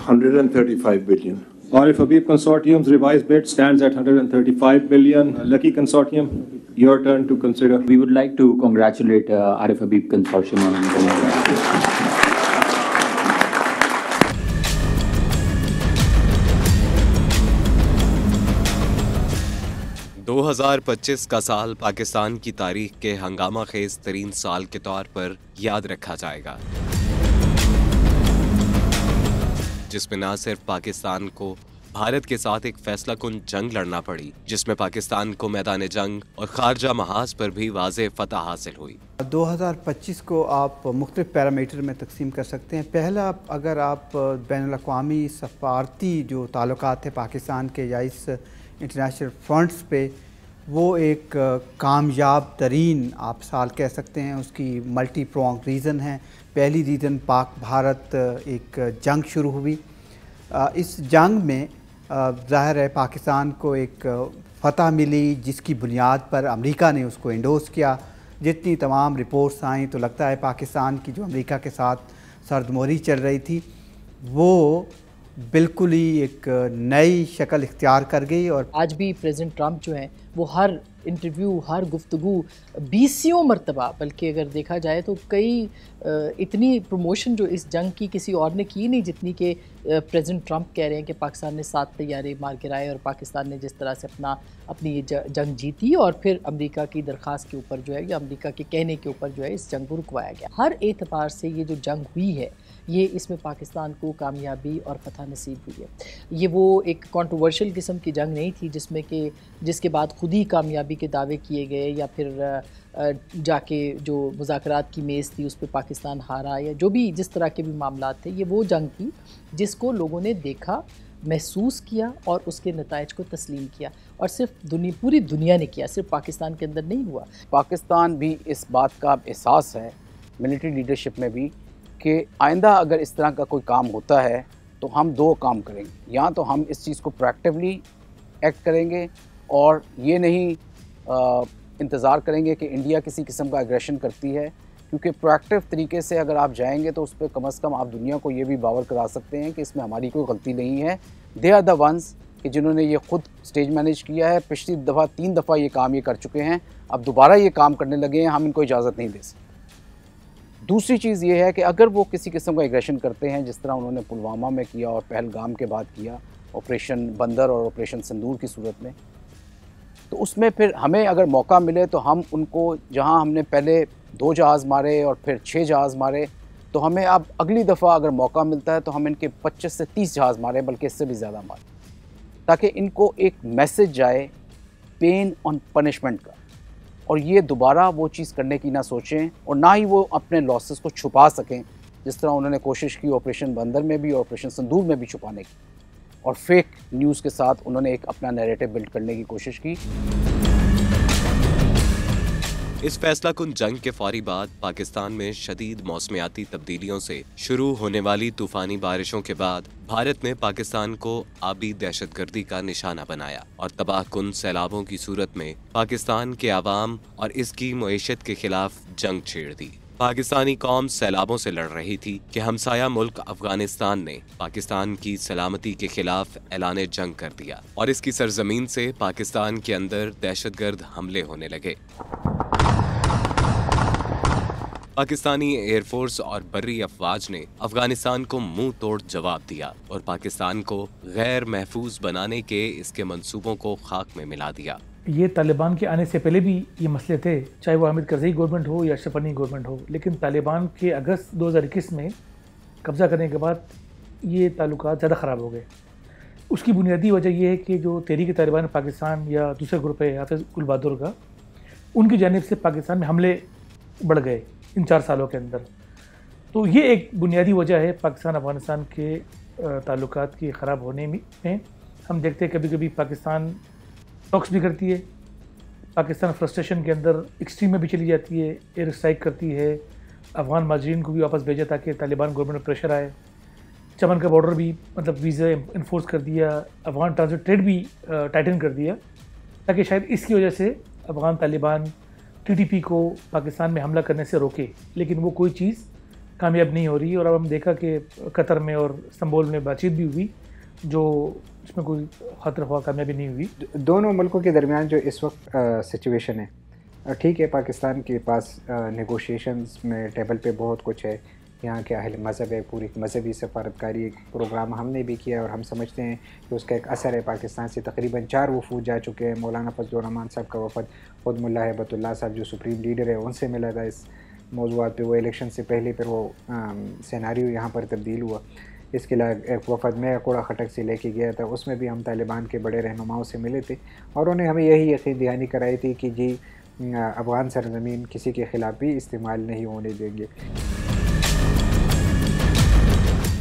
135 billion. Arif Habib Consortium's revised bid stands at 135 billion. Lucky Consortium, your turn to consider. We would like to congratulate Arif Habib Consortium on 2025 का साल पाकिस्तान की तारीख के हंगामा खेज तरीन साल के तौर पर याद रखा जाएगा, जिसमें न सिर्फ पाकिस्तान को भारत के साथ एक फैसला कुन जंग लड़ना पड़ी, जिसमें पाकिस्तान को मैदान जंग और खारजा महाज पर भी वाज़े फतह हासिल हुई। 2025 को आप मुख्तलिफ पैरामीटर में तकसीम कर सकते हैं। पहला, अगर आप बैनुल-अक़वामी सफ़ारती जो ताल्लुकात थे पाकिस्तान के या इस इंटरनेशनल फ्रंट्स पे, वो एक कामयाब तरीन आप साल कह सकते हैं। उसकी मल्टी प्रोंग रीज़न है। पहली रीज़न, पाक भारत एक जंग शुरू हुई। इस जंग में ज़ाहिर है पाकिस्तान को एक फ़तह मिली, जिसकी बुनियाद पर अमेरिका ने उसको एंडोर्स किया। जितनी तमाम रिपोर्ट्स आई तो लगता है पाकिस्तान की जो अमेरिका के साथ सरदमोरी चल रही थी वो बिल्कुल ही एक नई शक्ल इख्तियार कर गई। और आज भी प्रेसिडेंट ट्रंप जो हैं वो हर इंटरव्यू, हर गुफ्तगू 20 मरतबा, बल्कि अगर देखा जाए तो कई इतनी प्रमोशन जो इस जंग की किसी और ने की नहीं जितनी कि प्रेसिडेंट ट्रंप कह रहे हैं कि पाकिस्तान ने 7 तैयारे मार गिराए और पाकिस्तान ने जिस तरह से अपनी ये जंग जीती और फिर अमेरिका की दरख्वास्त के ऊपर जो है या अमेरिका के कहने के ऊपर जो है इस जंग को रुकवाया गया। हर एतबार से ये जो जंग हुई है ये इसमें पाकिस्तान को कामयाबी और फतह नसीब हुई है। ये वो एक कंट्रोवर्शियल किस्म की जंग नहीं थी जिसके बाद खुद ही कामयाबी के दावे किए गए या फिर जाके जो मुज़ाकरात की मेज़ थी उस पर पाकिस्तान हारा या जो भी जिस तरह के भी मामलात थे। ये वो जंग थी जिसको लोगों ने देखा, महसूस किया और उसके नताइज को तस्लीम किया, और सिर्फ पूरी दुनिया ने किया, सिर्फ पाकिस्तान के अंदर नहीं हुआ। पाकिस्तान भी इस बात का एहसास है मिलिट्री लीडरशिप में भी कि आइंदा अगर इस तरह का कोई काम होता है तो हम 2 काम करेंगे। या तो हम इस चीज़ को प्रोएक्टिवली एक्ट करेंगे और ये नहीं इंतज़ार करेंगे कि इंडिया किसी किस्म का एग्रेशन करती है, क्योंकि प्रोएक्टिव तरीके से अगर आप जाएंगे तो उस पर कम अज़ कम आप दुनिया को ये भी बावर करा सकते हैं कि इसमें हमारी कोई गलती नहीं है। दे आर द वंस कि जिन्होंने ये खुद स्टेज मैनेज किया है। पिछली दफ़ा 3 दफ़ा ये काम ये कर चुके हैं, अब दोबारा ये काम करने लगे हैं, हम इनको इजाज़त नहीं दे सकते। दूसरी चीज़ ये है कि अगर वो किसी किस्म का एग्रेशन करते हैं जिस तरह उन्होंने पुलवामा में किया और पहलगाम के बाद किया, ऑपरेशन बंदर और ऑपरेशन सिंदूर की सूरत में, तो उसमें फिर हमें अगर मौका मिले तो हम उनको, जहां हमने पहले 2 जहाज़ मारे और फिर 6 जहाज़ मारे, तो हमें अब अगली दफ़ा अगर मौका मिलता है तो हम इनके 25 से 30 जहाज़ मारें, बल्कि इससे भी ज़्यादा मारें, ताकि इनको एक मैसेज जाए पेन ऑन पनिशमेंट का, और ये दोबारा वो चीज़ करने की ना सोचें और ना ही वो अपने लॉसेस को छुपा सकें जिस तरह उन्होंने कोशिश की ऑपरेशन बंदर में भी और ऑपरेशन सिंदूर में भी छुपाने की, और फेक न्यूज़ के साथ उन्होंने एक अपना नैरेटिव बिल्ड करने की कोशिश की। इस फैसला कुन जंग के फौरी बाद पाकिस्तान में शदीद मौसमियाती तब्दीलियों से शुरू होने वाली तूफानी बारिशों के बाद भारत ने पाकिस्तान को आबी दहशतगर्दी का निशाना बनाया और तबाहकुन सैलाबों की सूरत में पाकिस्तान के आवाम और इसकी मईशत के खिलाफ जंग छेड़ दी। पाकिस्तानी कौम सैलाबों से लड़ रही थी कि हमसाया मुल्क अफगानिस्तान ने पाकिस्तान की सलामती के खिलाफ ऐलान जंग कर दिया और इसकी सरजमीन से पाकिस्तान के अंदर दहशतगर्द हमले होने लगे। पाकिस्तानी एयरफोर्स और बर्री अफवाज ने अफगानिस्तान को मुंह तोड़ जवाब दिया और पाकिस्तान को गैर महफूज बनाने के इसके मंसूबों को खाक में मिला दिया। ये तालिबान के आने से पहले भी ये मसले थे, चाहे वो हामिद करज़ई गवर्नमेंट हो या अशरफ गनी गवर्नमेंट हो, लेकिन तालिबान के अगस्त 2021 में कब्ज़ा करने के बाद ये ताल्लुकात ज़्यादा ख़राब हो गए। उसकी बुनियादी वजह यह है कि जो तहरीक तालिबान पाकिस्तान या दूसरे ग्रुप है हाफिज़ गुल बहादुर का, उनकी जानिब से पाकिस्तान में हमले बढ़ गए इन 4 सालों के अंदर। तो ये एक बुनियादी वजह है पाकिस्तान अफ़गानिस्तान के ताल्लुकात के ख़राब होने में। हम देखते हैं कभी कभी पाकिस्तान टॉक्स भी करती है, पाकिस्तान फ्रस्ट्रेशन के अंदर एक्सट्रीम में भी चली जाती है, एयर स्ट्राइक करती है, अफ़गान माजरीन को भी वापस भेजा ताकि तालिबान गवर्नमेंट में प्रेशर आए। चमन का बॉर्डर भी मतलब वीज़ा इन्फोर्स कर दिया, अफ़गान ट्रांजिट ट्रेड भी टाइटन कर दिया, ताकि शायद इसकी वजह से अफ़गान तालिबान TTP को पाकिस्तान में हमला करने से रोके, लेकिन वो कोई चीज़ कामयाब नहीं हो रही। और अब हम देखा कि कतर में और इस्तांबुल में बातचीत भी हुई जो इसमें कोई खतर ख्वाह कामयाबी नहीं हुई। दोनों मुल्कों के दरमियान जो इस वक्त सिचुएशन है, ठीक है, पाकिस्तान के पास नेगोशिएशंस में टेबल पे बहुत कुछ है, यहाँ के अहल मज़हब है, पूरी मजहबी सफारतकारी एक प्रोग्राम हमने भी किया और हम समझते हैं कि उसका एक असर है। पाकिस्तान से तकरीबन 4 वफूद जा चुके हैं। मौलाना फजल रहमान साहब का वफद, खुद मुल्ला हैबतुल्लाह साहब जो सुप्रीम लीडर है उनसे मिला था इस मौज़ूआत पे। वो इलेक्शन से पहले फिर वो सिनेरियो यहाँ पर तब्दील हुआ। इसके अलावा एक वफद में कूड़ा खटक से लेके गया था, उसमें भी हम तालिबान के बड़े रहनुमाओं से मिले थे और उन्हें हमें यही यकीन दहानी कराई थी कि जी अफ़गान सरज़मीन किसी के ख़िलाफ़ भी इस्तेमाल नहीं होने देंगे।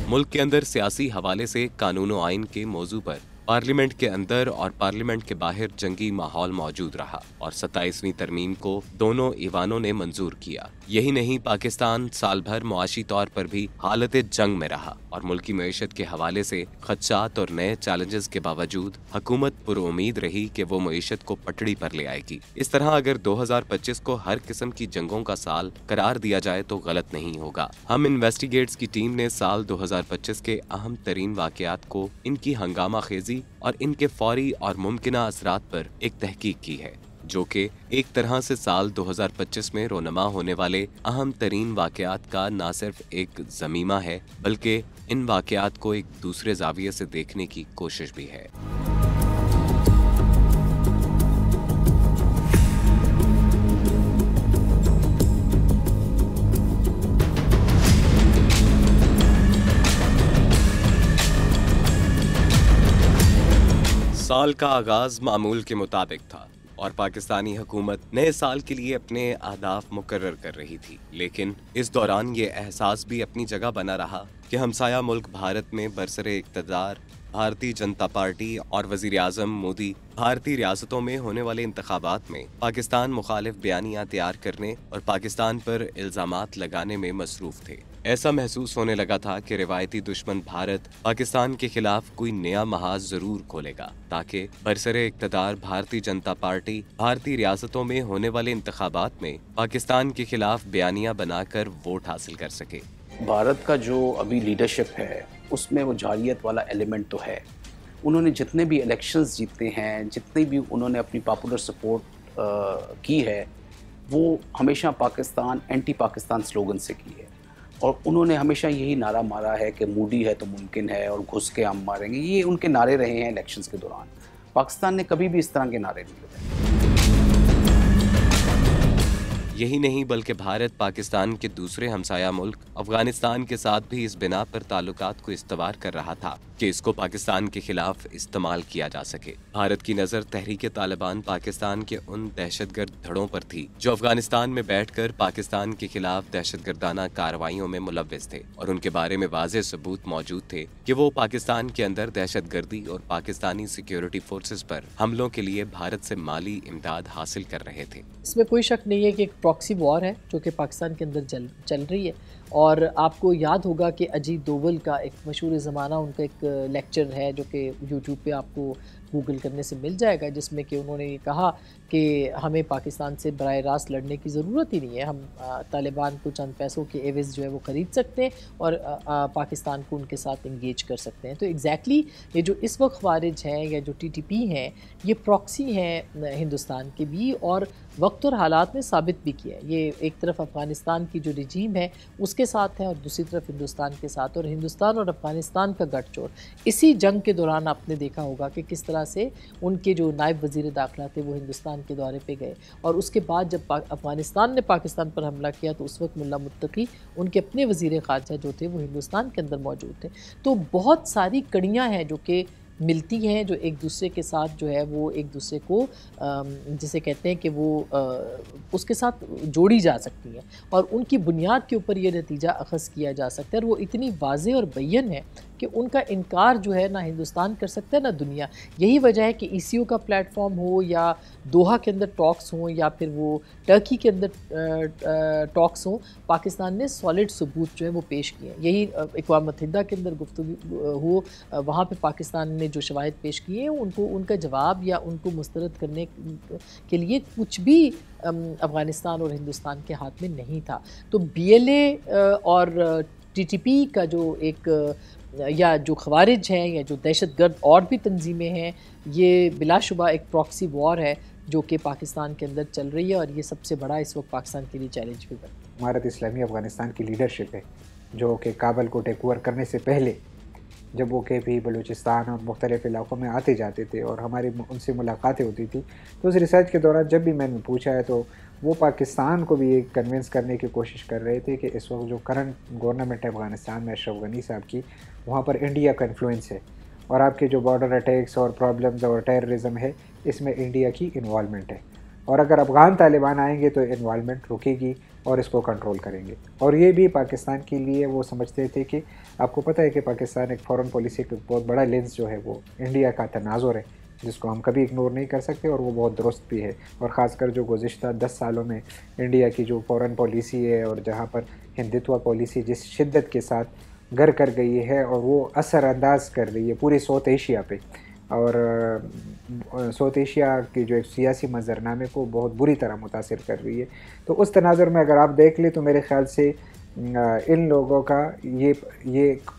मुल्क के अंदर सियासी हवाले से कानून और आइन के मौजू पर पार्लियामेंट के अंदर और पार्लियामेंट के बाहर जंगी माहौल मौजूद रहा और 27वीं तरमीम को दोनों ईवानों ने मंजूर किया। यही नहीं, पाकिस्तान साल भर मुआशी तौर पर भी हालत जंग में रहा और मुल्की मईशत के हवाले से खदशात और नए चैलेंजेस के बावजूद हुकूमत पुरुम्मीद रही कि वो मईशत को पटड़ी पर ले आएगी। इस तरह अगर 2025 को हर किस्म की जंगों का साल करार दिया जाए तो गलत नहीं होगा। हम इन्वेस्टिगेट्स की टीम ने साल 2025 के अहम तरीन वाकयात को, इनकी हंगामा खेजी और इनके फौरी और मुमकिना असरात पर एक तहकीक की है, जो कि एक तरह से साल 2025 में रोनमा होने वाले अहम तरीन वाकयात का न सिर्फ एक ज़मीमा है बल्कि इन वाकयात को एक दूसरे जाविये से देखने की कोशिश भी है। साल का आगाज मामूल के मुताबिक था और पाकिस्तानी हुकूमत नए साल के लिए अपने अहदाफ मुकर्रर कर रही थी, लेकिन इस दौरान ये एहसास भी अपनी जगह बना रहा कि हमसाया मुल्क भारत में बरसरे इक़्तिदार भारतीय जनता पार्टी और वज़ीर आज़म मोदी भारतीय रियासतों में होने वाले इंतखाबात में पाकिस्तान मुखालिफ बयानियाँ तैयार करने और पाकिस्तान पर इल्ज़ामात लगाने में मसरूफ़ थे। ऐसा महसूस होने लगा था कि रिवायती दुश्मन भारत पाकिस्तान के खिलाफ कोई नया महाज जरूर खोलेगा ताकि बरसरे इक़्तिदार भारतीय जनता पार्टी भारतीय रियासतों में होने वाले इंतखाबात में पाकिस्तान के खिलाफ बयानियाँ बनाकर वोट हासिल कर सके। भारत का जो अभी लीडरशिप है उसमें वो जालियत वाला एलिमेंट तो है। उन्होंने जितने भी इलेक्शंस जीते हैं, जितने भी उन्होंने अपनी पॉपुलर सपोर्ट की है, वो हमेशा पाकिस्तान एंटी पाकिस्तान स्लोगन से की है और उन्होंने हमेशा यही नारा मारा है कि मूडी है तो मुमकिन है और घुस के हम मारेंगे। ये उनके नारे रहे हैं इलेक्शंस के दौरान। पाकिस्तान ने कभी भी इस तरह के नारे नहीं लगाए। यही नहीं बल्कि भारत पाकिस्तान के दूसरे हमसाया मुल्क अफगानिस्तान के साथ भी इस बिना पर ताल्लुकात को इस्तवार कर रहा था कि इसको पाकिस्तान के खिलाफ इस्तेमाल किया जा सके। भारत की नज़र तहरीक तालिबान पाकिस्तान के उन दहशतगर्द धड़ों पर थी जो अफगानिस्तान में बैठकर पाकिस्तान के खिलाफ दहशतगर्दाना कार्रवाइयों में मुलव्विस थे और उनके बारे में वाज़ेह सबूत मौजूद थे कि वो पाकिस्तान के अंदर दहशतगर्दी और पाकिस्तानी सिक्योरिटी फोर्सेस पर हमलों के लिए भारत से माली इमदाद हासिल कर रहे थे। इसमें कोई शक नहीं है कि एक प्रॉक्सी वॉर है जो कि पाकिस्तान के अंदर चल रही है। और आपको याद होगा कि अजीत दोवल का एक मशहूर ज़माना उनका एक लेक्चर है जो कि यूट्यूब पे आपको गूगल करने से मिल जाएगा, जिसमें कि उन्होंने ये कहा कि हमें पाकिस्तान से बराह रास्त लड़ने की ज़रूरत ही नहीं है, हम तालिबान को चंद पैसों के एवज़ जो है वो ख़रीद सकते हैं और पाकिस्तान को उनके साथ इंगेज कर सकते हैं। तो एग्जैक्टली ये जो इस वक्त ख़वारिज हैं या जो टीटीपी हैं, ये प्रॉक्सी हैं हिंदुस्तान के भी और वक्त और हालात में साबित भी किया है। ये एक तरफ अफ़गानिस्तान की जो रजीम है उसके साथ है और दूसरी तरफ हिंदुस्तान के साथ, और हिंदुस्तान और अफ़गानिस्तान का गठजोड़ इसी जंग के दौरान आपने देखा होगा कि किस तरह से उनके जो नायब वज़ीर दाखिला थे वो हिंदुस्तान के दौरे पे गए और उसके बाद जब अफ़गानिस्तान ने पाकिस्तान पर हमला किया तो उस वक्त मुल्ला मुत्तकी उनके अपने वज़ीर ख़ारजा जो थे वो हिंदुस्तान के अंदर मौजूद थे। तो बहुत सारी कड़ियाँ हैं जो कि मिलती हैं, जो एक दूसरे के साथ जो है वो एक दूसरे को जिसे कहते हैं कि वो उसके साथ जोड़ी जा सकती हैं और उनकी बुनियाद के ऊपर ये नतीजा अख़ज़ किया जा सकता है। और वो इतनी वाज़ेह और बय्यन है कि उनका इनकार जो है ना हिंदुस्तान कर सकता है ना दुनिया। यही वजह है कि ECO का प्लेटफॉर्म हो या दोहा के अंदर टॉक्स हों या फिर वो टर्की के अंदर टॉक्स हों, पाकिस्तान ने सॉलिड सबूत जो है वो पेश किए हैं। यही अक़वाम मुत्तहिदा के अंदर गुफ्तगू हो, वहाँ पे पाकिस्तान ने ने जो शवाहिद पेश किए उनको उनका जवाब या उनको मुस्तरद करने के लिए कुछ भी अफ़गानिस्तान और हिंदुस्तान के हाथ में नहीं था। तो BLA और TTP का जो एक या जो खवारिज हैं या जो दहशतगर्द और भी तंजीमें हैं, ये बिलाशुबा एक प्रॉक्सी वॉर है जो कि पाकिस्तान के अंदर चल रही है, और ये सबसे बड़ा इस वक्त पाकिस्तान के लिए चैलेंज भी बना। इमारत इस्लामी अफ़गानिस्तान की लीडरशिप है जो कि काबल को टेक ओवर करने से पहले जब वो KP बलूचिस्तान और मुख्तलिफ़ इलाक़ों में आते जाते थे और हमारी उनसे मुलाकातें होती थी, तो उस रिसर्च के दौरान जब भी मैंने पूछा है तो वो पाकिस्तान को भी ये कन्विंस करने की कोशिश कर रहे थे कि इस वक्त जो करंट गवर्नमेंट है अफ़गानिस्तान में अशरफ गनी साहब की, वहाँ पर इंडिया का इन्फ्लुएंस है और आपके जो बॉर्डर अटैक्स और प्रॉब्लम्स और टेररिज्म है इसमें इंडिया की इन्वॉल्वमेंट है, और अगर अफ़गान तालिबान आएंगे तो इन्वॉल्वमेंट रुकेगी और इसको कंट्रोल करेंगे। और ये भी पाकिस्तान के लिए वो समझते थे कि आपको पता है कि पाकिस्तान एक फ़ॉरेन पॉलिसी का बहुत बड़ा लेंस जो है वो इंडिया का तनाज़ुर है, जिसको हम कभी इग्नोर नहीं कर सकते, और वो बहुत दुरुस्त भी है। और ख़ासकर जो गुज़िश्ता 10 सालों में इंडिया की जो फ़ॉरेन पॉलिसी है और जहाँ पर हिंदुत्व पॉलिसी जिस शिद्दत के साथ घर कर गई है और वो असरअंदाज कर रही है पूरी साउथ एशिया पे, और साउथ एशिया के जो एक सियासी मंजरनामे को बहुत बुरी तरह मुतासिर कर रही है। तो उस तनाज़ुर में अगर आप देख लें तो मेरे ख़्याल से इन लोगों का ये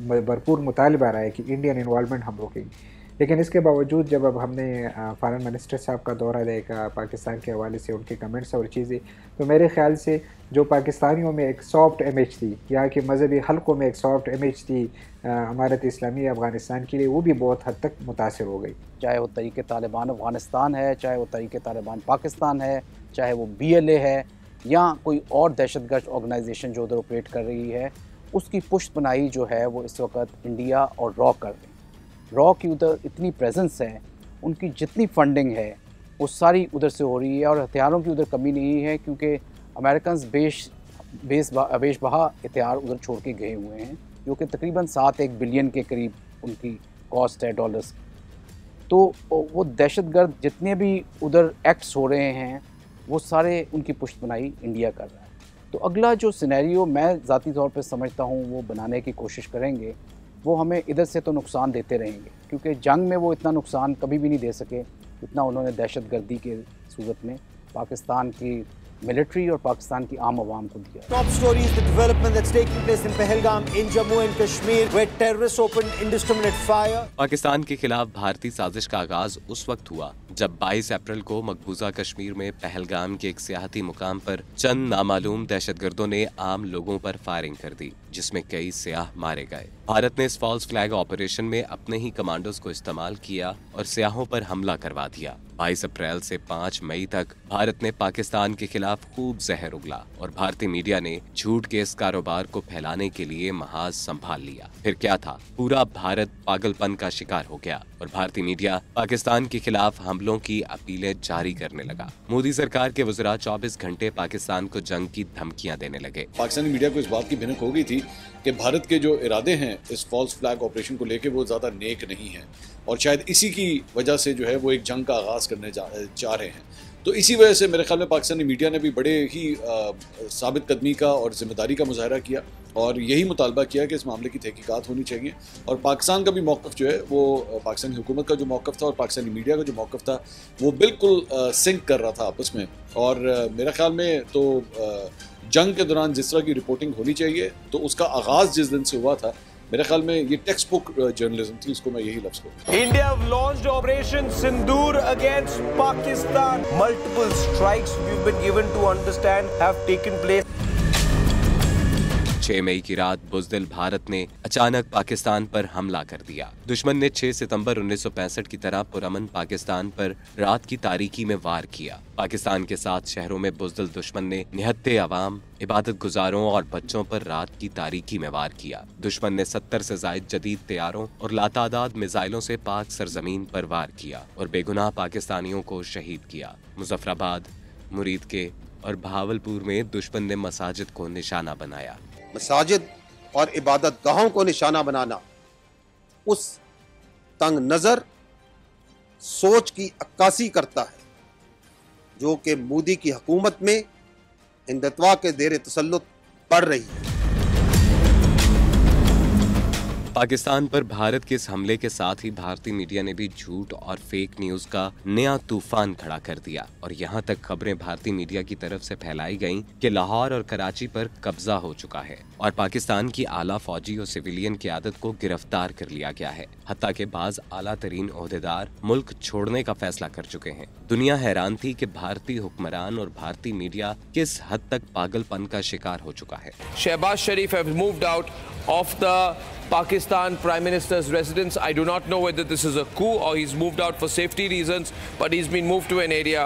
भरपूर मुतालबा रहा है कि इंडियन इन्वॉल्वमेंट हम रोकेंगे। लेकिन इसके बावजूद जब अब हमने फ़ॉरेन मिनिस्टर साहब का दौरा देखा पाकिस्तान के हवाले से, उनके कमेंट्स और चीज़ें, तो मेरे ख़्याल से जो पाकिस्तानियों में एक सॉफ्ट इमेज थी, यहाँ के मजहबी हलकों में एक सॉफ्ट इमेज थी इमारत इस्लामी अफ़गानिस्तान के लिए, वो भी बहुत हद तक मुतासिर हो गई। चाहे वो तहरीक तालिबान अफ़गानिस्तान है, चाहे वो तहरीक तालिबान पाकिस्तान है, चाहे वो BLA है या कोई और दहशतगर्द ऑर्गेनाइजेशन जो उधर ऑपरेट कर रही है, उसकी पुष्ट बनाई जो है वो इस वक्त इंडिया और रॉ कर रही है। रॉ की उधर इतनी प्रेजेंस है, उनकी जितनी फंडिंग है वो सारी उधर से हो रही है, और हथियारों की उधर कमी नहीं है क्योंकि अमेरिकन बेशबहा हथियार उधर छोड़ के गए हुए हैं, जो कि तकरीबन 7-1 बिलियन के करीब उनकी कॉस्ट है डॉलर्स। तो वो दहशतगर्द जितने भी उधर एक्ट्स हो रहे हैं वो सारे उनकी पुष्ट बनाई इंडिया कर रहा है। तो अगला जो सिनेरियो मैं ज़ाती तौर पे समझता हूँ वो बनाने की कोशिश करेंगे, वो हमें इधर से तो नुकसान देते रहेंगे, क्योंकि जंग में वो इतना नुकसान कभी भी नहीं दे सके जितना उन्होंने दहशतगर्दी के सूरत में पाकिस्तान की मिलिट्री और पाकिस्तान की आम आवाम को दिया। Top story is the development that's taking place in Pahalgam in Jammu and Kashmir, where terrorists opened indiscriminate fire. Pakistan के खिलाफ भारतीय साजिश का आगाज उस वक्त हुआ जब 22 अप्रैल को मकबूजा कश्मीर में पहलगाम के एक सियाहती मुकाम पर चंद नामालूम दहशतगर्दों ने आम लोगों पर फायरिंग कर दी, जिसमें कई सियाह मारे गए। भारत ने इस फॉल्स फ्लैग ऑपरेशन में अपने ही कमांडोज को इस्तेमाल किया और सियाहों पर हमला करवा दिया। 22 अप्रैल से 5 मई तक भारत ने पाकिस्तान के खिलाफ खूब जहर उगला और भारतीय मीडिया ने झूठ के इस कारोबार को फैलाने के लिए महाज संभाल लिया। फिर क्या था, पूरा भारत पागलपन का शिकार हो गया और भारतीय मीडिया पाकिस्तान के खिलाफ हमलों की अपीलें जारी करने लगा। मोदी सरकार के वज़रा 24 घंटे पाकिस्तान को जंग की धमकियां देने लगे। पाकिस्तानी मीडिया को इस बात की भनक हो गई थी कि भारत के जो इरादे हैं इस फॉल्स फ्लैग ऑपरेशन को लेके वो ज़्यादा नेक नहीं है, और शायद इसी की वजह से जो है वो एक जंग का आगाज़ करने चाह रहे हैं। तो इसी वजह से मेरे ख्याल में पाकिस्तानी मीडिया ने भी बड़े ही साबित कदमी का और ज़िम्मेदारी का मुजाहरा किया और यही मुतालबा किया कि इस मामले की तहकीकात होनी चाहिए। और पाकिस्तान का भी मौक़िफ़ जो है वो पाकिस्तानी हुकूमत का जो मौक़िफ़ था और पाकिस्तानी मीडिया का जो मौक़िफ़ था वो बिल्कुल सिंक कर रहा था आपस में। और मेरे ख्याल में तो जंग के दौरान जिस तरह की रिपोर्टिंग होनी चाहिए तो उसका आगाज़ जिस दिन से हुआ था, मेरे ख्याल में ये टेक्स्ट बुक जर्नलिज्म थी, इसको मैं यही लफ्ज़ कहूँ। India have launched Operation Sindoor against Pakistan. Multiple strikes we've been given to understand have taken place. 6 मई की रात बुज़दिल भारत ने अचानक पाकिस्तान पर हमला कर दिया। दुश्मन ने 6 सितंबर 1965 की तरह पुरअमन पाकिस्तान पर रात की तारीकी में वार किया। पाकिस्तान के 7 शहरों में बुज़दिल दुश्मन ने निहत्ते अवाम, इबादत गुजारों और बच्चों पर रात की तारीकी में वार किया। दुश्मन ने 70 से ज़ायद जदीद तैयारों और लातादाद मिसाइलों से पाक सरजमीन पर वार किया और बेगुनाह पाकिस्तानियों को शहीद किया। मुजफ्फराबाद, मुरीद के और भावलपुर में दुश्मन ने मसाजिद को निशाना बनाया। मसाजिद और इबादत गाहों को निशाना बनाना उस तंग नज़र सोच की अक्कासी करता है जो कि मोदी की हुकूमत में हिंदुत्व के ज़ेर तसल्लुत पड़ रही है। पाकिस्तान पर भारत के इस हमले के साथ ही भारतीय मीडिया ने भी झूठ और फेक न्यूज का नया तूफान खड़ा कर दिया और यहाँ तक खबरें भारतीय मीडिया की तरफ से फैलाई गईं कि लाहौर और कराची पर कब्जा हो चुका है और पाकिस्तान की आला फौजी और सिविलियन क़यादत को गिरफ्तार कर लिया गया है। हत्ता के बाज़ आला तरीन ओहदेदार मुल्क छोड़ने का फैसला कर चुके हैं। दुनिया हैरान थी कि भारतीय हुक्मरान और भारतीय मीडिया किस हद तक पागलपन का शिकार हो चुका है। Shehbaz Sharif has moved out of the Pakistan Prime Minister's residence. I do not know whether this is a coup or he's moved out for safety reasons, but he's been moved to an area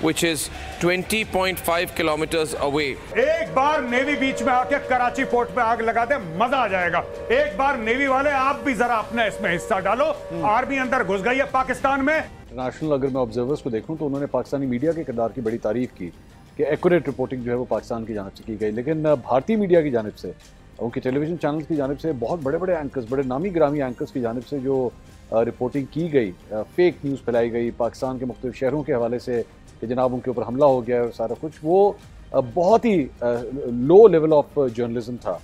which is 20.5 kilometers away. एक बार navy बीच में आके Karachi port पे आग लगा दे, मजा आ जाएगा। एक बार navy वाले आप भी जरा अपना इसमें हिस्सा डालो। आर्मी अंदर घुस गई है पाकिस्तान में। इंटरनेशनल अगर मैं ऑब्जर्वर्स को देखूं तो उन्होंने पाकिस्तानी मीडिया के किरदार की बड़ी तारीफ की कि एक्यूरेट रिपोर्टिंग जो है वो पाकिस्तान की जानिब से की गई, लेकिन भारतीय मीडिया की जानिब से, उनके टेलीविजन चैनल्स की जानिब से, बहुत बड़े बड़े एंकर्स, बड़े नामी ग्रामी एंकर्स की जानिब से जो रिपोर्टिंग की गई, फेक न्यूज़ फैलाई गई पाकिस्तान के मुख्तलिफ शहरों के हवाले से कि जनाब उनके ऊपर हमला हो गया और सारा कुछ, वो बहुत ही लो लेवल ऑफ जर्नलिज्म था।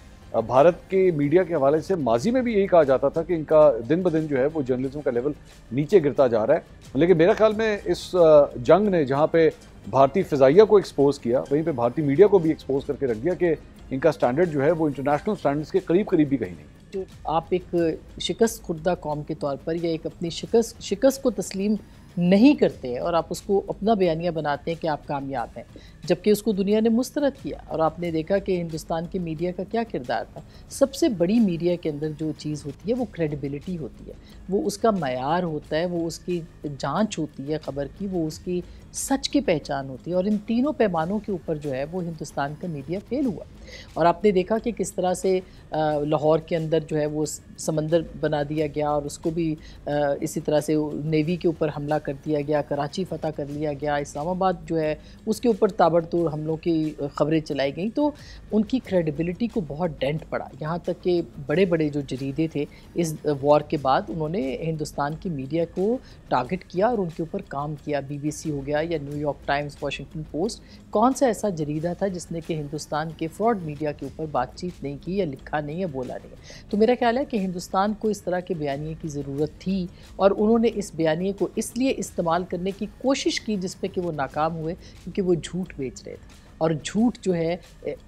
भारत के मीडिया के हवाले से माजी में भी यही कहा जाता था कि इनका दिन ब दिन जो है वो जर्नलिज्म का लेवल नीचे गिरता जा रहा है। लेकिन मेरे ख्याल में इस जंग ने जहाँ पे भारतीय फ़िज़ाइया को एक्सपोज किया, वहीं पे भारतीय मीडिया को भी एक्सपोज करके रख दिया कि इनका स्टैंडर्ड जो है वो इंटरनेशनल स्टैंडर्ड्स के करीब करीब भी कहीं नहीं। जो आप एक शिकस्त खुर्दा कौम के तौर पर या एक अपनी शिकस्त को तस्लीम नहीं करते हैं और आप उसको अपना बयानिया बनाते हैं कि आप कामयाब हैं, जबकि उसको दुनिया ने मुस्तरद किया। और आपने देखा कि हिंदुस्तान के मीडिया का क्या किरदार था। सबसे बड़ी मीडिया के अंदर जो चीज़ होती है वो क्रेडिबिलिटी होती है, वो उसका मयार होता है, वो उसकी जांच होती है ख़बर की, वो उसकी सच की पहचान होती है। और इन तीनों पैमानों के ऊपर जो है वो हिंदुस्तान का मीडिया फेल हुआ। और आपने देखा कि किस तरह से लाहौर के अंदर जो है वो समंदर बना दिया गया और उसको भी इसी तरह से नेवी के ऊपर हमला कर दिया गया, कराची फ़तह कर लिया गया, इस्लामाबाद जो है उसके ऊपर ताबड़तोड़ हमलों की ख़बरें चलाई गई। तो उनकी क्रेडिबिलिटी को बहुत डेंट पड़ा। यहाँ तक कि बड़े बड़े जो जरीदे थे इस वॉर के बाद उन्होंने हिंदुस्तान की मीडिया को टारगेट किया और उनके ऊपर काम किया। BBC हो गया या न्यूयॉर्क टाइम्स, वाशिंगटन पोस्ट, कौन सा ऐसा जरीदा था जिसने कि हिंदुस्तान के फ्रॉड मीडिया के ऊपर बातचीत नहीं की या लिखा नहीं या बोला नहीं। तो मेरा ख्याल है कि हिंदुस्तान को इस तरह के बयानिए की ज़रूरत थी और उन्होंने इस बयानिए को इसलिए इस्तेमाल करने की कोशिश की जिस पे कि वो नाकाम हुए, क्योंकि वो झूठ बेच रहे थे। और झूठ जो है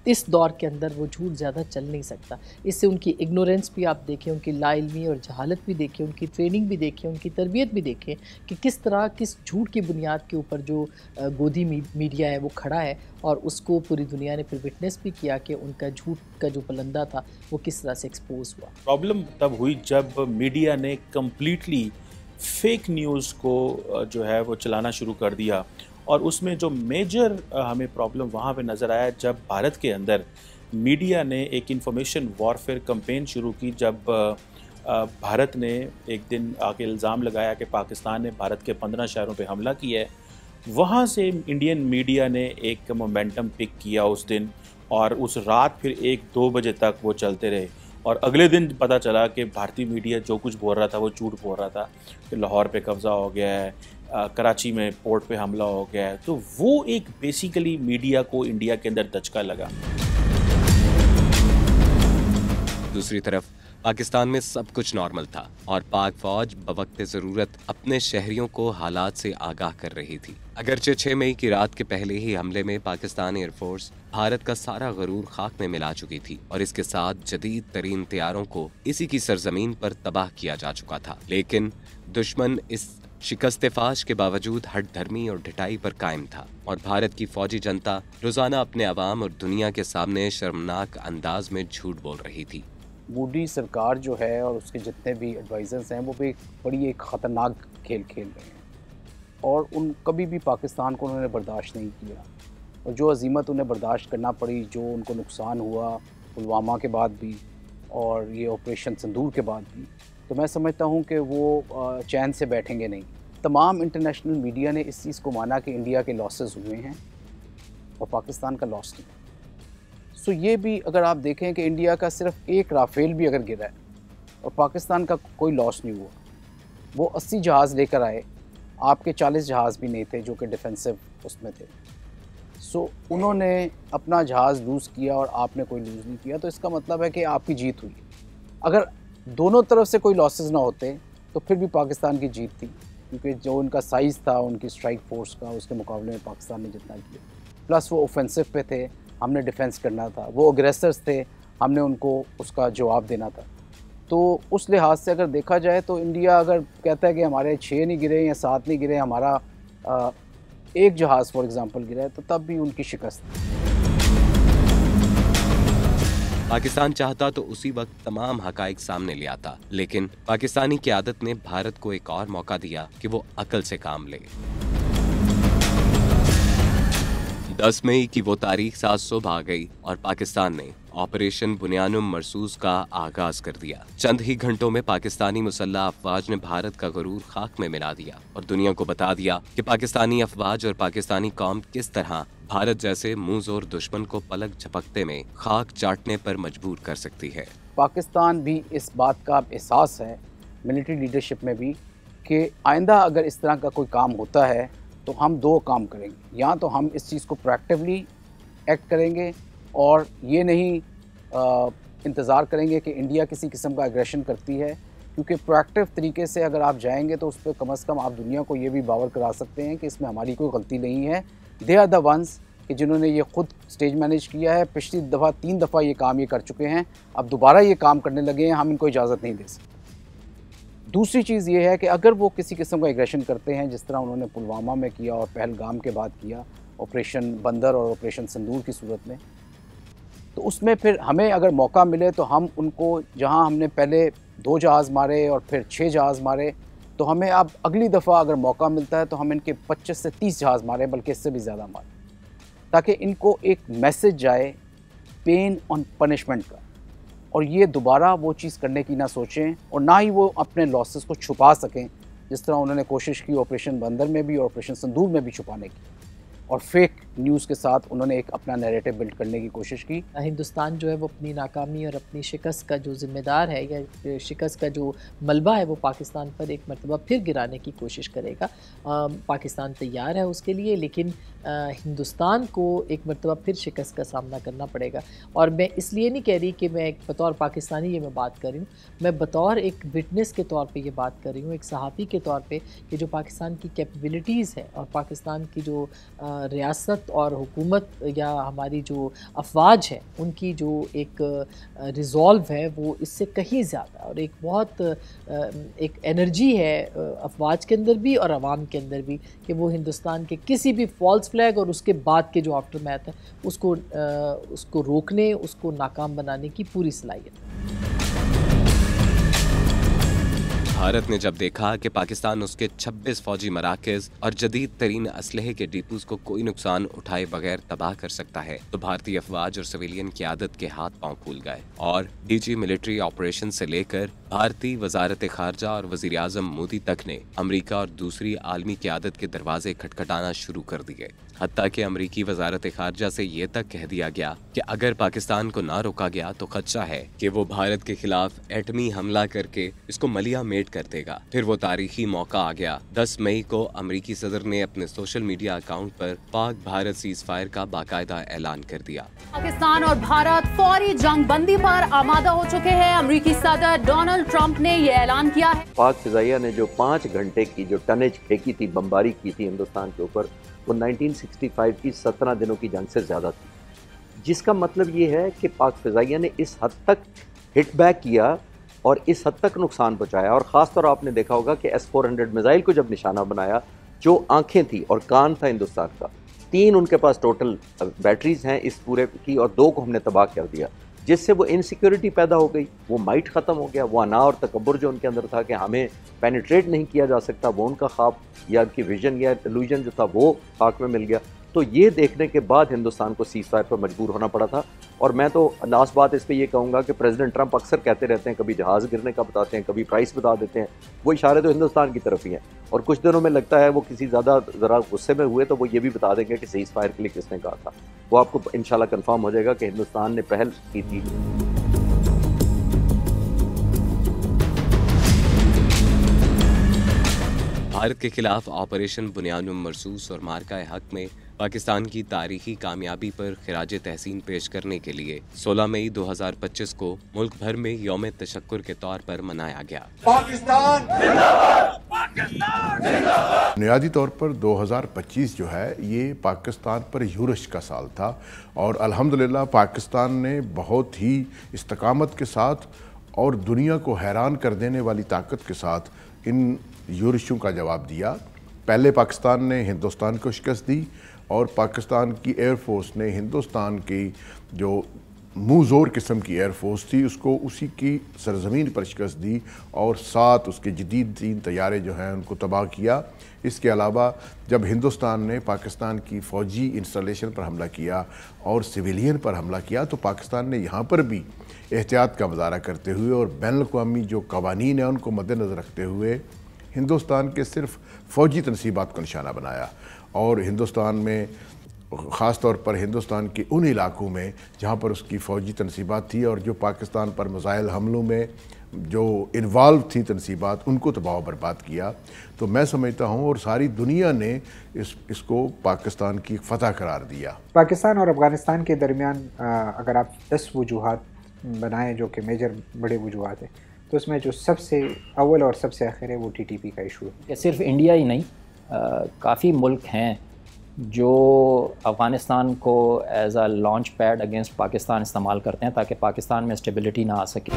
इस दौर के अंदर वो झूठ ज़्यादा चल नहीं सकता। इससे उनकी इग्नोरेंस भी आप देखें, उनकी लाइल्मी और जहालत भी देखें, उनकी ट्रेनिंग भी देखें, उनकी तरबियत भी देखें कि किस तरह किस झूठ की बुनियाद के ऊपर जो गोदी मीडिया है वो खड़ा है। और उसको पूरी दुनिया ने फिर विटनेस भी किया कि उनका झूठ का जो पलंदा था वो किस तरह से एक्सपोज हुआ। प्रॉब्लम तब हुई जब मीडिया ने कम्प्लीटली फेक न्यूज़ को जो है वो चलाना शुरू कर दिया। और उसमें जो मेजर हमें प्रॉब्लम वहाँ पे नज़र आया जब भारत के अंदर मीडिया ने एक इंफॉर्मेशन वॉरफेयर कैंपेन शुरू की। जब भारत ने एक दिन आके इल्ज़ाम लगाया कि पाकिस्तान ने भारत के 15 शहरों पे हमला किया है, वहाँ से इंडियन मीडिया ने एक मोमेंटम पिक किया उस दिन और उस रात फिर 1-2 बजे तक वो चलते रहे। और अगले दिन पता चला कि भारतीय मीडिया जो कुछ बोल रहा था वो झूठ बोल रहा था कि लाहौर पे कब्ज़ा हो गया है, कराची में पोर्ट पे हमला हो गया है। तो वो एक बेसिकली मीडिया को इंडिया के अंदर दचका लगा। दूसरी तरफ पाकिस्तान में सब कुछ नॉर्मल था और पाक फौज बवक्त ज़रूरत अपने शहरियों को हालात से आगाह कर रही थी। अगरचे 6 मई की रात के पहले ही हमले में पाकिस्तान एयरफोर्स भारत का सारा गरूर खाक में मिला चुकी थी और इसके साथ जदीद तरीन तैयारों को इसी की सरजमीन पर तबाह किया जा चुका था। लेकिन दुश्मन इस शिकस्त फाश के बावजूद हट धर्मी और ढिठाई पर कायम था और भारत की फौजी जनता रोजाना अपने अवाम और दुनिया के सामने शर्मनाक अंदाज में झूठ बोल रही थी। मोदी सरकार जो है और उसके जितने भी एडवाइज़र्स हैं वो भी बड़ी एक ख़तरनाक खेल खेल रहे हैं और उन कभी भी पाकिस्तान को उन्होंने बर्दाश्त नहीं किया। और जो अजीमत उन्हें बर्दाश्त करना पड़ी, जो उनको नुकसान हुआ पुलवामा के बाद भी और ये ऑपरेशन सिंदूर के बाद भी, तो मैं समझता हूँ कि वो चैन से बैठेंगे नहीं। तमाम इंटरनेशनल मीडिया ने इस चीज़ को माना कि इंडिया के लॉसेस हुए हैं और पाकिस्तान का लॉस नहीं। सो ये भी अगर आप देखें कि इंडिया का सिर्फ एक राफेल भी अगर गिरा है और पाकिस्तान का कोई लॉस नहीं हुआ। वो 80 जहाज़ लेकर आए, आपके 40 जहाज़ भी नहीं थे जो कि डिफेंसिव उसमें थे। सो उन्होंने अपना जहाज़ लूज़ किया और आपने कोई लूज़ नहीं किया, तो इसका मतलब है कि आपकी जीत हुई। अगर दोनों तरफ से कोई लॉसेस ना होते तो फिर भी पाकिस्तान की जीत थी, क्योंकि जो उनका साइज़ था उनकी स्ट्राइक फोर्स का, उसके मुकाबले में पाकिस्तान ने जितना किया, प्लस वो ऑफेंसिव पे थे, हमने डिफेंस करना था, वो अग्रेसर्स थे, हमने उनको उसका जवाब देना था। तो उस लिहाज से अगर देखा जाए तो इंडिया अगर कहता है कि हमारे 6 नहीं गिरे या 7 नहीं गिरे, हमारा एक जहाज़ फॉर एग्ज़ाम्पल गिरा है, तो तब भी उनकी शिकस्त। पाकिस्तान चाहता तो उसी वक्त तमाम हकाइक सामने ले आता, लेकिन पाकिस्तानी क़यादत ने भारत को एक और मौका दिया कि वो अकल से काम ले। 10 मई की वो तारीख 7 सुबह आ गई और पाकिस्तान ने ऑपरेशन बुनियानुम मरसूस का आगाज कर दिया। चंद ही घंटों में पाकिस्तानी मुसल्लह अफवाज ने भारत का गरूर खाक में मिला दिया और दुनिया को बता दिया कि पाकिस्तानी अफवाज और पाकिस्तानी कौम किस तरह भारत जैसे मुंह जोर दुश्मन को पलक झपकते में खाक चाटने पर मजबूर कर सकती है। पाकिस्तान भी इस बात का एहसास है, मिलिट्री लीडरशिप में भी, कि आइंदा अगर इस तरह का कोई काम होता है तो हम 2 काम करेंगे, या तो हम इस चीज़ को प्रोएक्टिवली एक्ट करेंगे और ये नहीं इंतज़ार करेंगे कि इंडिया किसी किस्म का एग्रेशन करती है, क्योंकि प्रोएक्टिव तरीके से अगर आप जाएंगे तो उस पर कम से कम आप दुनिया को ये भी बावर करा सकते हैं कि इसमें हमारी कोई गलती नहीं है। दे आर द वंस कि जिन्होंने ये खुद स्टेज मैनेज किया है, पिछली दफ़ा 3 दफ़ा ये काम ये कर चुके हैं, अब दोबारा ये काम करने लगे हैं, हम इनको इजाज़त नहीं दे सकते। दूसरी चीज़ ये है कि अगर वो किसी किस्म का एग्रेशन करते हैं, जिस तरह उन्होंने पुलवामा में किया और पहलगाम के बाद किया, ऑपरेशन बंदर और ऑपरेशन सिंदूर की सूरत में, तो उसमें फिर हमें अगर मौका मिले तो हम उनको, जहां हमने पहले 2 जहाज़ मारे और फिर 6 जहाज़ मारे, तो हमें अब अगली दफ़ा अगर मौका मिलता है तो हम इनके 25 से 30 जहाज़ मारें, बल्कि इससे भी ज़्यादा मारें, ताकि इनको एक मैसेज जाए पेन ऑन पनिशमेंट का, और ये दोबारा वो चीज़ करने की ना सोचें और ना ही वो अपने लॉसेस को छुपा सकें, जिस तरह उन्होंने कोशिश की ऑपरेशन बंदर में भी और ऑपरेशन सिंदूर में भी छुपाने की, और फेक न्यूज़ के साथ उन्होंने एक अपना नैरेटिव बिल्ड करने की कोशिश की। हिंदुस्तान जो है वो अपनी नाकामी और अपनी शिकस्त का जो ज़िम्मेदार है या शिकस्त का जो मलबा है वो पाकिस्तान पर एक मरतबा फिर गिराने की कोशिश करेगा। पाकिस्तान तैयार है उसके लिए, लेकिन हिंदुस्तान को एक मरतबा फिर शिकस्त का सामना करना पड़ेगा। और मैं इसलिए नहीं कह रही कि मैं एक बतौर पाकिस्तानी ये मैं बात कर रही हूँ, मैं बतौर एक विटनेस के तौर पे ये बात कर रही हूँ, एक सहाफ़ी के तौर पे, कि जो पाकिस्तान की कैपेबिलिटीज़ है और पाकिस्तान की जो रियासत और हुकूमत या हमारी जो अफवाज है उनकी जो एक रिज़ॉल्व है वो इससे कहीं ज़्यादा, और एक बहुत एक एनर्जी है अफवाज के अंदर भी और अवाम के अंदर भी, कि वो हिंदुस्तान के किसी भी फॉल्स फ्लैग और उसके बाद के जो आफ्टर मैथ है उसको रोकने, उसको नाकाम बनाने की पूरी सलाहियत है। भारत ने जब देखा कि पाकिस्तान उसके 26 फौजी मराकज़ और जदीद तरीन असलहे के डिपोज को कोई नुकसान उठाए बगैर तबाह कर सकता है, तो भारतीय अफवाज और सिविलियन क़यादत के हाथ पांव फूल गए और डीजी मिलिट्री ऑपरेशन से लेकर भारतीय वजारत खारजा और वज़ीर आज़म मोदी तक ने अमरीका और दूसरी आलमी क़यादत के दरवाजे खटखटाना शुरू कर दिए। हत्ता कि अमरीकी वजारत खारजा से ये तक कह दिया गया कि अगर पाकिस्तान को ना रोका गया तो खदशा है कि वो भारत के खिलाफ एटमी हमला करके इसको मलिया मेट कर देगा। फिर वो तारीखी मौका आ गया। 10 मई को अमरीकी सदर ने अपने सोशल मीडिया अकाउंट पर पाक भारत सीज फायर का बाकायदा ऐलान कर दिया। पाकिस्तान और भारत फौरी जंग बंदी पर आमादा हो चुके हैं। अमरीकी सदर डोनाल्ड ट्रंप ने ये ऐलान किया है। पाक फिजाइया ने जो 5 घंटे की जो टनेज फेंकी थी, बमबारी की थी हिंदुस्तान के ऊपर, वो 1965 की 17 दिनों की जंग से ज़्यादा थी, जिसका मतलब ये है कि पाक फिजाइया ने इस हद तक हिट बैक किया और इस हद तक नुकसान पहुँचाया। और ख़ास तौर आपने देखा होगा कि S-400 मिसाइल को जब निशाना बनाया, जो आंखें थी और कान था हिंदुस्तान का, 3 उनके पास टोटल बैटरीज हैं इस पूरे की, और 2 को हमने तबाह कर दिया, जिससे वो इनसिक्योरिटी पैदा हो गई, वो माइट ख़त्म हो गया, वो अना और तकब्बुर जो उनके अंदर था कि हमें पेनिट्रेट नहीं किया जा सकता, वो उनका ख्वाब या उनकी विजन या इल्यूजन जो था वो खाक में मिल गया। तो ये देखने के बाद हिंदुस्तान को सीज फायर पर मजबूर होना पड़ा था। और मैं तो लास्ट बात इस पर ये कहूँगा कि प्रेसिडेंट ट्रंप अक्सर कहते रहते हैं, कभी जहाज़ गिरने का बताते हैं, कभी प्राइस बता देते हैं, वो इशारे तो हिंदुस्तान की तरफ ही हैं। और कुछ दिनों में लगता है वो किसी ज़्यादा ज़रा गुस्से में हुए तो वो ये भी बता देंगे कि सीज फायर के लिए किसने कहा था। वो आपको इंशाल्लाह कन्फर्म हो जाएगा कि हिंदुस्तान ने पहल की थी। भारत के खिलाफ ऑपरेशन बुनियानुम मरसूस और मार्का हक में पाकिस्तान की तारीखी कामयाबी पर खिराज तहसीन पेश करने के लिए 16 मई 2025 को मुल्क भर में यौम तशक्कुर के तौर पर मनाया गया। पाकिस्तान जिंदाबाद, पाकिस्तान जिंदाबाद। बुनियादी तौर पर 2025 जो है ये पाकिस्तान पर यूरश का साल था और अल्हम्दुलिल्लाह पाकिस्तान ने बहुत ही इस्तकामत के साथ और दुनिया को हैरान कर देने वाली ताकत के साथ इन यूरशों का जवाब दिया। पहले पाकिस्तान ने हिंदुस्तान को शिकस्त दी और पाकिस्तान की एयरफोर्स ने हिंदुस्तान की जो मुँह ज़ोर किस्म की एयरफोर्स थी उसको उसी की सरजमीन पर शिकस्त दी और 7 उसके जदीद 3 तैयारे जो हैं उनको तबाह किया। इसके अलावा जब हिंदुस्तान ने पाकिस्तान की फ़ौजी इंस्टॉलेशन पर हमला किया और सिविलियन पर हमला किया तो पाकिस्तान ने यहाँ पर भी एहतियात का मुज़ाहरा करते हुए और बैनुल-अक़वामी जो कवानीन हैं उनको मद्देनज़र रखते हुए हिंदुस्तान के सिर्फ फ़ौजी तनसीबात को निशाना बनाया और हिंदुस्तान में ख़ास तौर पर हिंदुस्तान के उन इलाकों में जहाँ पर उसकी फ़ौजी तनसीबात थी और जो पाकिस्तान पर मिसाइल हमलों में जो इन्वॉल्व थी तनसीबात उनको तबाह बर्बाद किया। तो मैं समझता हूँ और सारी दुनिया ने इसको पाकिस्तान की फ़तह करार दिया। पाकिस्तान और अफ़गानिस्तान के दरमियान अगर आप 10 वजूहात बनाएं जो कि मेजर बड़े वजूहात हैं तो उसमें जो सबसे अव्वल और सबसे आखिर है वो TTP का इशू है। कि सिर्फ इंडिया ही नहीं काफ़ी मुल्क हैं जो अफ़गानिस्तान को as a launch pad against Pakistan इस्तेमाल करते हैं ताकि पाकिस्तान में स्टेबिलिटी ना आ सके।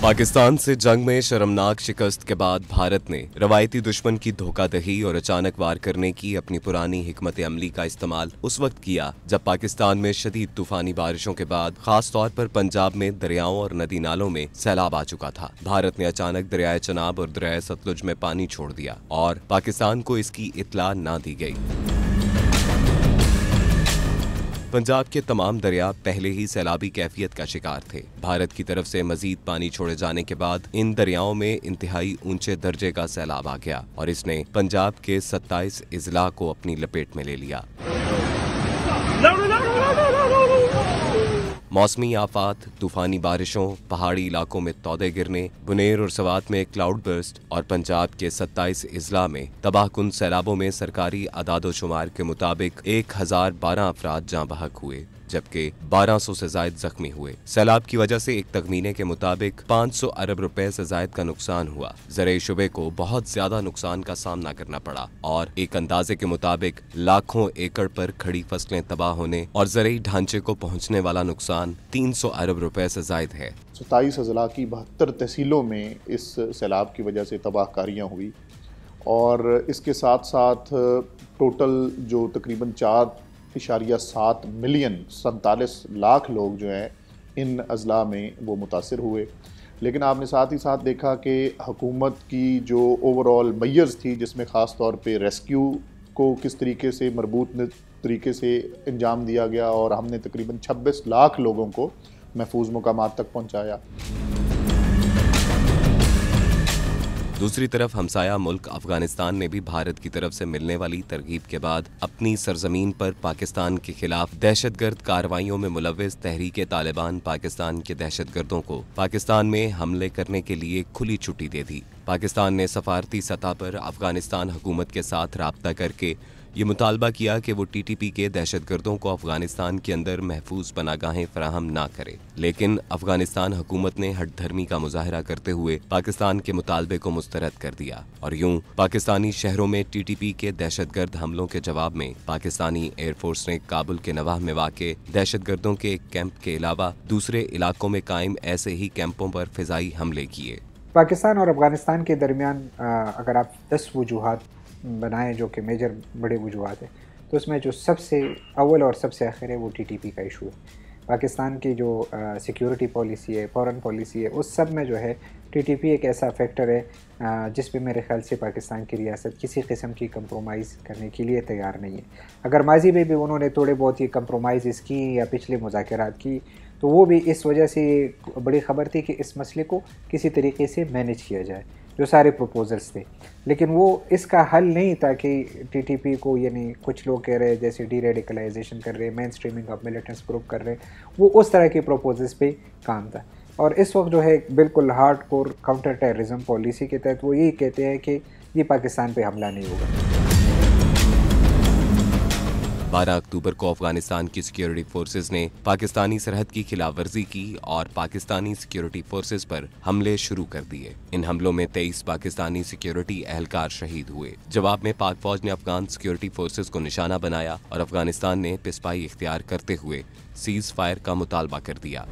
पाकिस्तान से जंग में शर्मनाक शिकस्त के बाद भारत ने रवायती दुश्मन की धोखाधही और अचानक वार करने की अपनी पुरानी हिकमत अमली का इस्तेमाल उस वक्त किया जब पाकिस्तान में शदीद तूफानी बारिशों के बाद खास तौर पर पंजाब में दरियाओं और नदी नालों में सैलाब आ चुका था। भारत ने अचानक दरियाए चनाब और दरियाए सतलुज में पानी छोड़ दिया और पाकिस्तान को इसकी इत्तला ना दी गई। पंजाब के तमाम दरिया पहले ही सैलाबी कैफियत का शिकार थे। भारत की तरफ से मजीद पानी छोड़े जाने के बाद इन दरियाओं में इंतहाई ऊंचे दर्जे का सैलाब आ गया और इसने पंजाब के 27 इजला को अपनी लपेट में ले लिया। मौसमी आफात, तूफानी बारिशों, पहाड़ी इलाकों में तौदे गिरने, बुनेर और सवात में क्लाउड बर्स्ट और पंजाब के 27 इजला में तबाहकुन सैलाबों में सरकारी आदादोशुमार के मुताबिक 1012 अफराद जाँ बहक हुए जबकि 1200 से जायद जख्मी हुए। सैलाब की वजह से एक तखमीने के मुताबिक 500 अरब रुपए से जायद का नुकसान हुआ। ज़राई शुबे को बहुत ज्यादा नुकसान का सामना करना पड़ा और एक अंदाजे के मुताबिक लाखों एकड़ पर खड़ी फसलें तबाह होने और ज़राई ढांचे को पहुँचने वाला नुकसान 300 अरब रुपए से जायद है। 27 अजला की 72 तहसीलों में इस सैलाब की वजह से तबाहकारियाँ हुई और इसके साथ साथ टोटल जो तकरीबन 4.7 मिलियन 47 लाख लोग जो हैं इन अजला में वो मुतासिर हुए। लेकिन आपने साथ ही साथ देखा कि हुकूमत की जो ओवरऑल मैयर्स थी जिसमें ख़ास तौर पे रेस्क्यू को किस तरीके से मरबूत तरीके से अंजाम दिया गया और हमने तकरीबन 26 लाख लोगों को महफूज मुकामात तक पहुँचाया। दूसरी तरफ हमसाया मुल्क अफगानिस्तान ने भी भारत की तरफ से मिलने वाली तरगीब के बाद अपनी सरजमीन पर पाकिस्तान के खिलाफ दहशतगर्द कार्रवाइयों में मुलव्विस तहरीक तालिबान पाकिस्तान के दहशतगर्दों को पाकिस्तान में हमले करने के लिए खुली छुट्टी दे दी। पाकिस्तान ने सफारती सतह पर अफगानिस्तान हुकूमत के साथ राब्ता करके ये मुतालबा किया कि वो TTP के दहशतगर्दों को अफगानिस्तान के अंदर महफूज पनागाहें फराहम ना करे, लेकिन अफगानिस्तान हुकूमत ने हठधर्मी का मुजाहरा करते हुए पाकिस्तान के मुतालबे को मुस्तरद कर दिया और यूं पाकिस्तानी शहरों में TTP के दहशतगर्द हमलों के जवाब में पाकिस्तानी एयरफोर्स ने काबुल के नवाह में वाक़े दहशतगर्दों के एक कैंप के अलावा दूसरे इलाकों में कायम ऐसे ही कैंपों पर फिजाई हमले किए। पाकिस्तान और अफगानिस्तान के दरमियान अगर आप 10 वजूहात बनाएं जो कि मेजर बड़े वजूहात हैं तो उसमें जो सबसे अव्वल और सबसे आखिर है वो TTP का इशू है। पाकिस्तान की जो सिक्योरिटी पॉलिसी है, फॉरेन पॉलिसी है, उस सब में जो है टीटीपी एक ऐसा फैक्टर है जिस पे मेरे ख्याल से पाकिस्तान की रियासत किसी किस्म की कंप्रोमाइज़ करने के लिए तैयार नहीं है। अगर माजी में भी उन्होंने थोड़े बहुत ही कंप्रोमाइज़ की या पिछले मुज़ाकरात की, तो वो भी इस वजह से बड़ी ख़बर थी कि इस मसले को किसी तरीके से मैनेज किया जाए, जो सारे प्रपोजल्स थे। लेकिन वो इसका हल नहीं था कि टीटीपी को, यानी कुछ लोग कह रहे हैं जैसे डी रेडिकलाइजेशन कर रहे हैं, main streaming of militants group कर रहे हैं, वो उस तरह के प्रपोजल्स पे काम था। और इस वक्त जो है बिल्कुल hard core counter terrorism policy के तहत वो यही कहते हैं कि ये पाकिस्तान पे हमला नहीं होगा। 12 अक्टूबर को अफगानिस्तान की सिक्योरिटी फोर्सेस ने पाकिस्तानी सरहद की खिलाफवर्जी की और पाकिस्तानी सिक्योरिटी फोर्सेस पर हमले शुरू कर दिए। इन हमलों में 23 पाकिस्तानी सिक्योरिटी एहलकार शहीद हुए। जवाब में पाक फौज ने अफगान सिक्योरिटी फोर्सेस को निशाना बनाया और अफगानिस्तान ने पिसपाई इख्तियार करते हुए सीज फायर का मुतालबा कर दिया।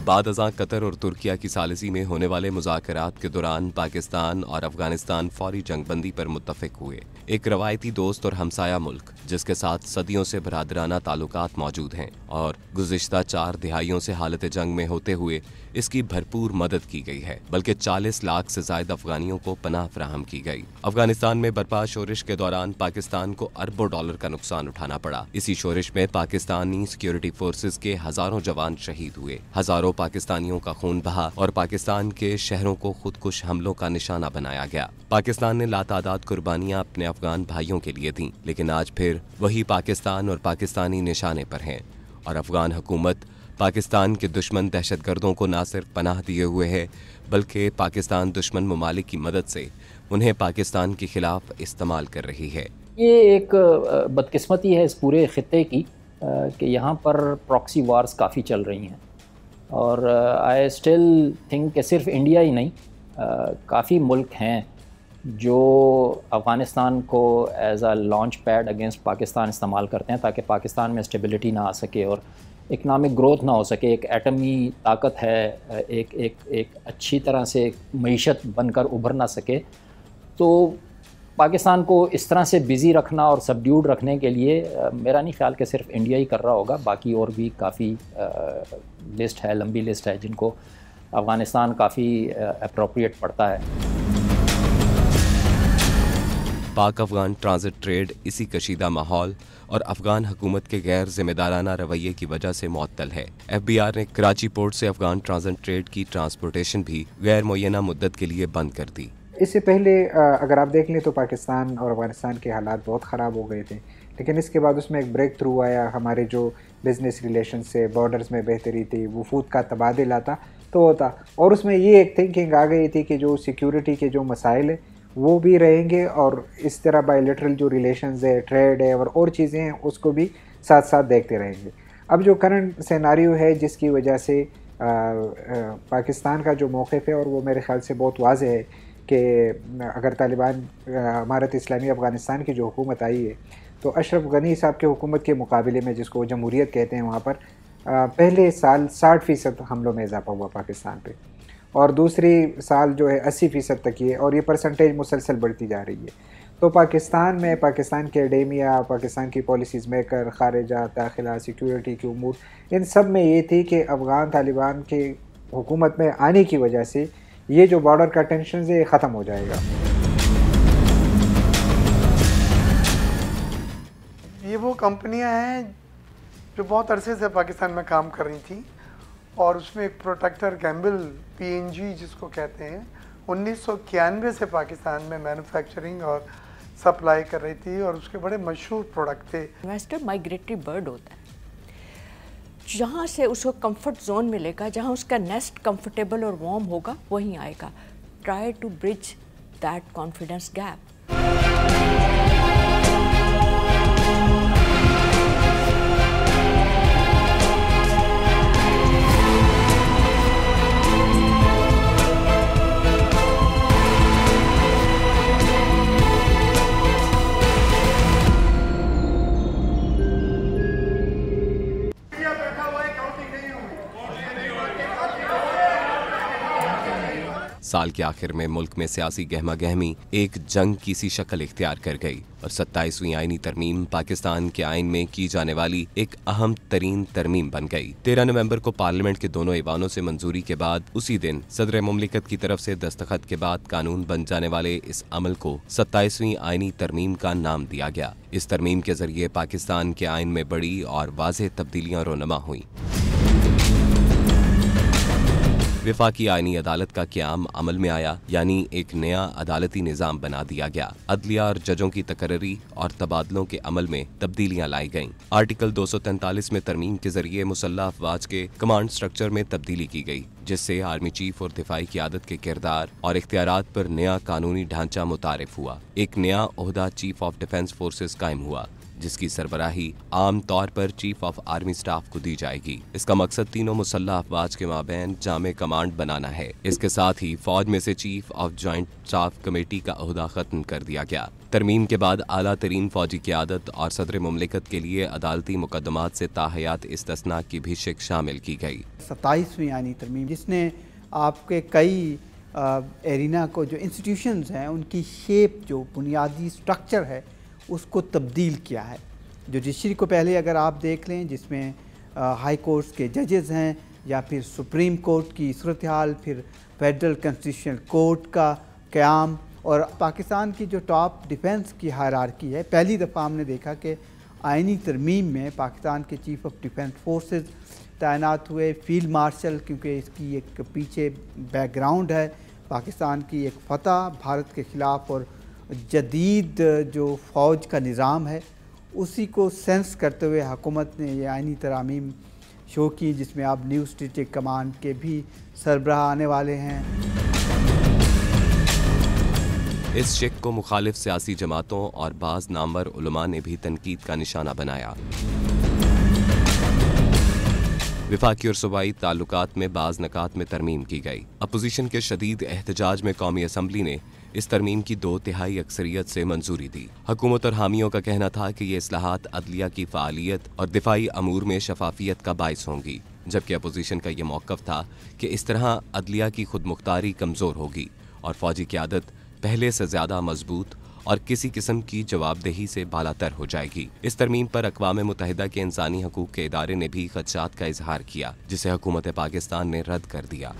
बाद अज़ां कतर और तुर्किया की सालिसी में होने वाले मुज़ाकरात के दौरान पाकिस्तान और अफगानिस्तान फौरी जंगबंदी पर मुत्तफिक हुए। एक रवायती दोस्त और हमसाया मुल्क जिसके साथ सदियों से बरादराना ताल्लुकात मौजूद हैं और गुज़िश्ता 4 दिहाइयों से हालत जंग में होते हुए इसकी भरपूर मदद की गई है, बल्कि 40 लाख से ज्यादा अफगानियों को पनाह फराहम की गई। अफगानिस्तान में बर्पा शोरिश के दौरान पाकिस्तान को अरबों डॉलर का नुकसान उठाना पड़ा। इसी शोरिश में पाकिस्तानी सिक्योरिटी फोर्सेज के हजारों जवान शहीद हुए, हजारों पाकिस्तानियों का खून बहा और पाकिस्तान के शहरों को खुदकुश हमलों का निशाना बनाया गया। पाकिस्तान ने लातादाद कुर्बानियां अपने अफगान भाइयों के लिए दी, लेकिन आज फिर वही पाकिस्तान और पाकिस्तानी निशाने पर हैं और अफगान हुकूमत पाकिस्तान के दुश्मन दहशतगर्दों को न सिर्फ पनाह दिए हुए है, बल्कि पाकिस्तान दुश्मन ममालिक की मदद से उन्हें पाकिस्तान के खिलाफ इस्तेमाल कर रही है। ये एक बदकिस्मती है इस पूरे खित्ते की कि यहाँ पर प्रॉक्सी वार्स काफ़ी चल रही हैं और आई स्टिल थिंक कि सिर्फ इंडिया ही नहीं, काफ़ी मुल्क हैं जो अफ़गानिस्तान को as a launch pad against Pakistan इस्तेमाल करते हैं ताकि पाकिस्तान में स्टेबिलिटी ना आ सके और इकनॉमिक ग्रोथ ना हो सके। एक एटमी ताकत है, एक अच्छी तरह से मईशत बनकर उभर ना सके। तो पाकिस्तान को इस तरह से बिज़ी रखना और सबड्यूड रखने के लिए मेरा नहीं ख्याल कि सिर्फ इंडिया ही कर रहा होगा, बाकी और भी काफ़ी लिस्ट है, लंबी लिस्ट है जिनको अफ़गानिस्तान काफ़ी अप्रोप्रिएट पड़ता है। पाक अफगान ट्रांजिट ट्रेड इसी कशीदा माहौल और अफगान हुकूमत के गैर जिम्मेदाराना रवैये की वजह से मुअत्तल है। FBI ने कराची पोर्ट से अफगान ट्रांजिट ट्रेड की ट्रांसपोर्टेशन भी गैर मुय्यना मुद्दत के लिए बंद कर दी। इससे पहले अगर आप देख लें तो पाकिस्तान और अफगानिस्तान के हालात बहुत ख़राब हो गए थे, लेकिन इसके बाद उसमें एक ब्रेक थ्रू आया। हमारे जो बिज़नेस रिलेशन से बॉर्डर्स में बेहतरी थी, वफूद का तबादला था तो होता, और उसमें ये एक थिंकिंग आ गई थी कि जो सिक्योरिटी के जो मसाइल है वो भी रहेंगे और इस तरह बायलैटरल जो रिलेशंस है, ट्रेड है और चीज़ें हैं उसको भी साथ साथ देखते रहेंगे। अब जो करंट सिनेरियो है जिसकी वजह से पाकिस्तान का जो मौक़िफ़ है और वो मेरे ख़्याल से बहुत वाज़ेह है कि अगर तालिबान इमारत इस्लामी अफ़गानिस्तान की जो हुकूमत आई है तो अशरफ गनी साहब के हुकूमत के मुकाबले में, जिसको जमहूरियत कहते हैं, वहाँ पर पहले साल 60% हमलों में इजाफा हुआ पाकिस्तान पे और दूसरी साल जो है 80% तक ही है और ये परसेंटेज मुसलसल बढ़ती जा रही है। तो पाकिस्तान में पाकिस्तान के एकेडमिया, पाकिस्तान की पॉलिसीज़ मेकर, खारिजा, दाखिला, सिक्योरिटी के उमूर, इन सब में ये थी कि अफ़गान तालिबान के हुकूमत में आने की वजह से ये जो बॉर्डर का टेंशन है ये ख़त्म हो जाएगा। ये वो कंपनियां हैं जो बहुत अरसे से पाकिस्तान में काम कर रही थी और उसमें एक प्रोटेक्टर गैम्बल PNG जिसको कहते हैं 1991 से पाकिस्तान में मैन्युफैक्चरिंग और सप्लाई कर रही थी और उसके बड़े मशहूर प्रोडक्ट थे। इन्वेस्टर माइग्रेटरी बर्ड होता है, जहाँ से उसको कंफर्ट जोन मिलेगा, जहाँ उसका नेस्ट कंफर्टेबल और वार्म होगा वहीं आएगा। Try to bridge that confidence gap. साल के आखिर में मुल्क में सियासी गहमा गहमी एक जंग की सी शक्ल इख्तियार कर गई और 27वीं आईनी तरमीम पाकिस्तान के आइन में की जाने वाली एक अहम तरीन तरमीम बन गई। 13 नवंबर को पार्लियामेंट के दोनों ऐवानों से मंजूरी के बाद उसी दिन सदर मुमलिकत की तरफ से दस्तखत के बाद कानून बन जाने वाले इस अमल को 27वीं आईनी तरमीम का नाम दिया गया। इस तरमीम के जरिए पाकिस्तान के आइन में बड़ी और वाज़ेह तब्दीलियां रोनमा हुई। विफाकी आईनी अदालत का क़याम अमल में आया, यानी एक नया अदालती निज़ाम बना दिया गया। अदलिया और जजों की तकर्री और तबादलों के अमल में तब्दीलियां लाई गईं। आर्टिकल 243 में तरमीम के जरिए मुसल्लह अफवाज के कमांड स्ट्रक्चर में तब्दीली की गई, जिससे आर्मी चीफ और दिफाई क़यादत के किरदार और इख्तियारात पर नया कानूनी ढांचा मुतारिफ हुआ। एक नया ओहदा चीफ ऑफ डिफेंस फोर्सेस कायम हुआ, जिसकी सरबराही आम तौर पर चीफ ऑफ आर्मी स्टाफ को दी जाएगी। इसका मकसद तीनों मुसल्लह अफवाज के माबैन जामे कमांड बनाना है। इसके साथ ही फौज में से chief of joint staff committee का ओहदा खत्म कर दिया गया। तरमीम के बाद आला तरीन फौजी क़यादत और सदर मुमलिकत के लिए अदालती मुकदमात से ताहयात इस्तिस्ना की भी शिक शामिल की गई। 27वीं आईनी तरमीम जिसने आपके कई एरिना को जो इंस्टीट्यूशंस हैं उनकी शेप, जो बुनियादी स्ट्रक्चर है, उसको तब्दील किया है। जुडिशरी को पहले अगर आप देख लें, जिसमें हाई कोर्ट्स के जजेस हैं या फिर सुप्रीम कोर्ट की सूरत हाल, फिर फेडरल कॉन्स्टिट्यूशनल कोर्ट का क़याम और पाकिस्तान की जो टॉप डिफेंस की हायरार्की है। पहली दफ़ा हमने देखा कि आईनी तरमीम में पाकिस्तान के चीफ ऑफ डिफेंस फोर्सेस तैनात हुए, फील्ड मार्शल, क्योंकि इसकी एक पीछे बैकग्राउंड है पाकिस्तान की एक फ़तह भारत के ख़िलाफ़ और जदीद जो फ़ौज का निज़ाम है उसी को सेंस करते हुए हुकूमत ने ये आईनी तरामीम शो की, जिसमें आप न्यू स्ट्रेटेजिक कमांड के भी सरबराह आने वाले हैं। इस शिक को मुखालिफ सियासी जमातों और बाज़ नामवर उलमा ने भी तनकीद का निशाना बनाया। विफाकी और सूबाई ताल्लुकात में बाज़ नकात में तरमीम की गई। अपोजिशन के शदीद एहतजाज में कौमी असम्बली ने इस तरमीम की 2/3 अक्सरियत से मंजूरी दी। हुकूमत और हामियों का कहना था कि ये इस्लाहात अदलिया की फ़ालियत और दिफाई अमूर में शफाफियत का बाइस होंगी, जबकि अपोजिशन का ये मौक़िफ़ था कि इस तरह अदलिया की खुद मुख्तारी कमज़ोर होगी और फ़ौजी क़यादत पहले से ज़्यादा मजबूत और किसी किस्म की जवाबदेही से बालातर हो जाएगी। इस तरमीम पर अक़वाम मुत्तहिदा के इंसानी हकूक़ के इदारे ने भी ख़दशात का इजहार किया, जिसे हुकूमत पाकिस्तान ने रद्द कर दिया।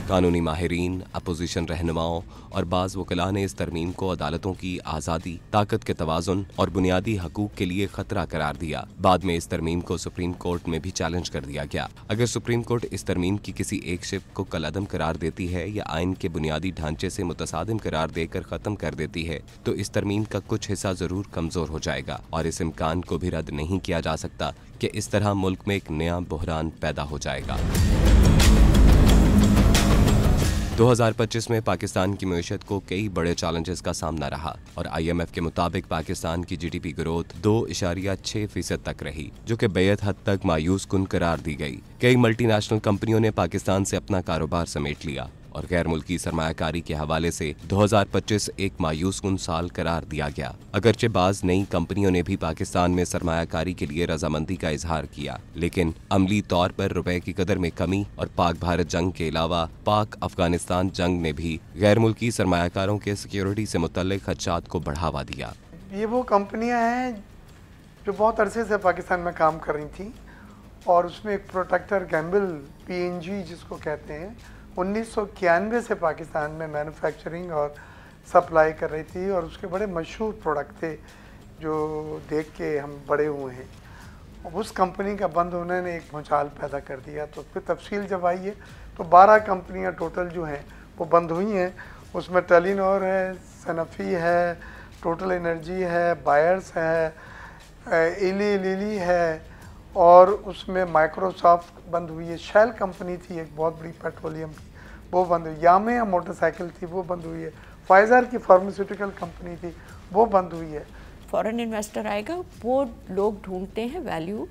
कानूनी माहिरीन, अपोजिशन रहनुमाओं और बाज़ वकला ने इस तरमीम को अदालतों की आज़ादी, ताकत के तवाज़ुन और बुनियादी हकूक़ के लिए ख़तरा करार दिया। बाद में इस तरमीम को सुप्रीम कोर्ट में भी चैलेंज कर दिया गया। अगर सुप्रीम कोर्ट इस तरमीम की किसी एक शिप को कलअदम करार देती है या आइन के बुनियादी ढांचे से मुतसादिम करार देकर ख़त्म कर देती है, तो इस तरमीम का कुछ हिस्सा ज़रूर कमज़ोर हो जाएगा और इस इम्कान को भी रद्द नहीं किया जा सकता कि इस तरह मुल्क में एक नया बहरान पैदा हो जाएगा। 2025 में पाकिस्तान की मईशत को कई बड़े चैलेंजेस का सामना रहा और IMF के मुताबिक पाकिस्तान की GDP ग्रोथ 2.6% तक रही, जो कि बेहद हद तक मायूस कुन करार दी गई। कई मल्टीनेशनल कंपनियों ने पाकिस्तान से अपना कारोबार समेट लिया और गैर मुल्की सरमायाकारी के हवाले से 2025 एक मायूस कुन साल करार दिया गया। अगरचे बाज नई कंपनियों ने भी पाकिस्तान में सरमायाकारी के लिए रजामंदी का इजहार किया, लेकिन अमली तौर पर रुपए की कदर में कमी और पाक भारत जंग के अलावा पाक अफगानिस्तान जंग ने भी गैर मुल्की सरमायाकारों के सिक्योरिटी से मुतल्लिक खदशात को बढ़ावा दिया। ये वो कंपनियां हैं जो बहुत अरसे से पाकिस्तान में काम कर रही थी और उसमें एक प्रोटेक्टर गैम्बल PNG जिसको कहते हैं 1991 से पाकिस्तान में मैन्युफैक्चरिंग और सप्लाई कर रही थी और उसके बड़े मशहूर प्रोडक्ट थे जो देख के हम बड़े हुए हैं। उस कंपनी का बंद होने ने एक भूचाल पैदा कर दिया। तो फिर तफसील जब आई है तो 12 कंपनियां टोटल जो हैं वो बंद हुई हैं। उसमें टेलीनॉर है, सनफी है, टोटल एनर्जी है, बायर्स है, इली लिली है और उसमें माइक्रोसॉफ्ट बंद हुई है। शेल कंपनी थी एक बहुत बड़ी पेट्रोलियम की, वो बंद हुई। यामे मोटरसाइकिल थी, वो बंद हुई है। फाइजर की फार्मास्यूटिकल कंपनी थी, वो बंद हुई है। फॉरेन इन्वेस्टर आएगा, वो लोग ढूंढते हैं वैल्यू,